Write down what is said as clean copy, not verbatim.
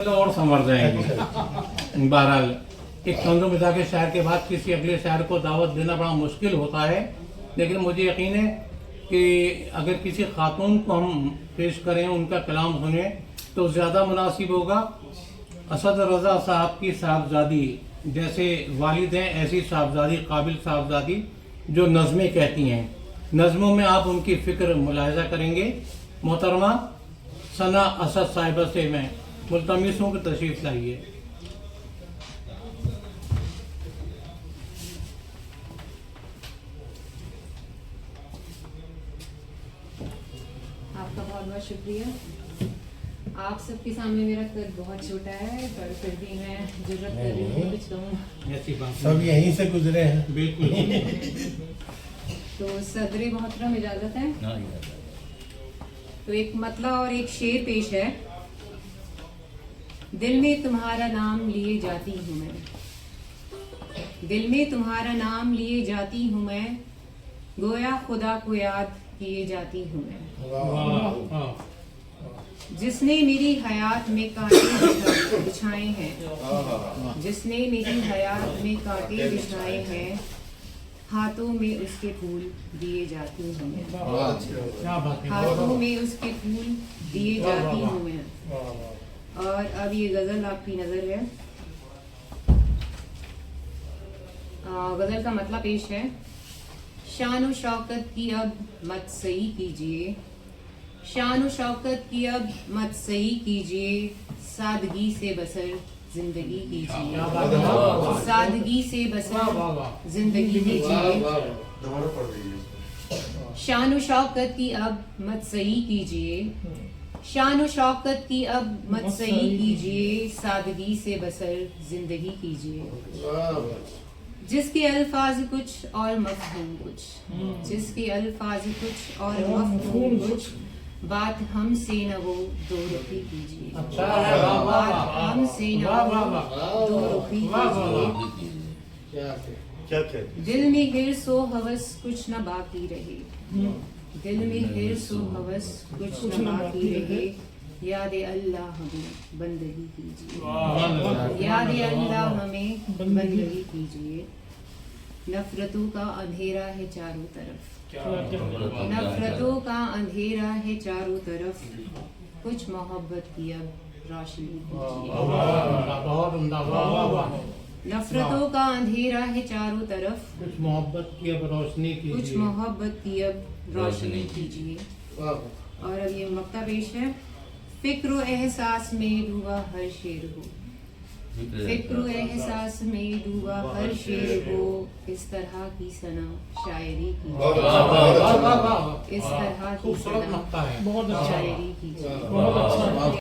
और संवर जाएंगे। बहरहाल एक कंजो मिजाज के शायर के बाद किसी अगले शायर को दावत देना बड़ा मुश्किल होता है, लेकिन मुझे यकीन है कि अगर किसी खातून को हम पेश करें, उनका कलाम सुने तो ज़्यादा मुनासिब होगा। असद रज़ा साहब की साहबजादी, जैसे वालिद हैं ऐसी साहबजादी, काबिल साहबजादी जो नज़में कहती हैं। नज़मों में आप उनकी फ़िक्र मुलाहिज़ा करेंगे। मोहतरमा सना असद साहिबा से मैं मुल्तमिस हूँ कि तशरीफ़ लाइए। आपका बहुत बहुत शुक्रिया। आप सबके सामने मेरा कद बहुत छोटा है, पर फिर भी मैं जरूरत कर रही हूँ कुछ कहूँ। ऐसी बात सब यहीं से गुजरे हैं। बिल्कुल। तो सदरे मोहतरम इजाजत है। तो एक मतला और एक शेर पेश है। दिल में तुम्हारा नाम लिए जाती हूँ मैं, दिल में तुम्हारा नाम लिए जाती हूँ मैं, गोया खुदा को याद किए जाती हूँ मैं। जिसने मेरी हयात में कांटे बिछाए हैं, जिसने मेरी हयात में कांटे बिछाए हैं, हाथों में उसके फूल दिए जाती हूँ मैं, हाथों में उसके फूल दिए जाती हूँ मैं। और अब ये गजल आपकी नजर है। गजल का मतलब पेश है। शान शौकत की अब मत सही कीजिए, शान शौकत की अब मत सही कीजिए, सादगी से बसर जिंदगी कीजिए, सादगी से बसर जिंदगी कीजिए। शान शौकत की अब मत सही कीजिए, शान शौकत की अब मत सही कीजिए, सादगी से बसर जिंदगी कीजिए। जिसके अल्फाज कुछ और मफहूम कुछ, जिसके अल्फाज कुछ और मफहूम कुछ, बात हमसे न वो दो रुखी कीजिए, बात हमसे न वो दो रुखी कीजिए। दिल में हिर्सो हवस कुछ न बाकी रहे, दिल में हिर्सो हवस कुछ न बाकी रहे, याद अल्लाह हमें बंदगी कीजिए, याद अल्लाह हमें बंदगी कीजिए। नफरतों का अंधेरा है चारों तरफ, नफरतों का अंधेरा है चारों तरफ, कुछ मोहब्बत की अब रोशनी कीजिए। नफरतों का अंधेरा है चारों तरफ, कुछ मोहब्बत की अब रोशनी कीजिए, कुछ मोहब्बत की अब रोशनी कीजिए। और अब ये मक्ता पेश है। फिक्र एहसास में डूबा हर शेर हो, फिक्र एहसास में डूबा हर शेर हो, इस तरह की सना शायरी कीजिए, इस तरह की सना शायरी कीजिए।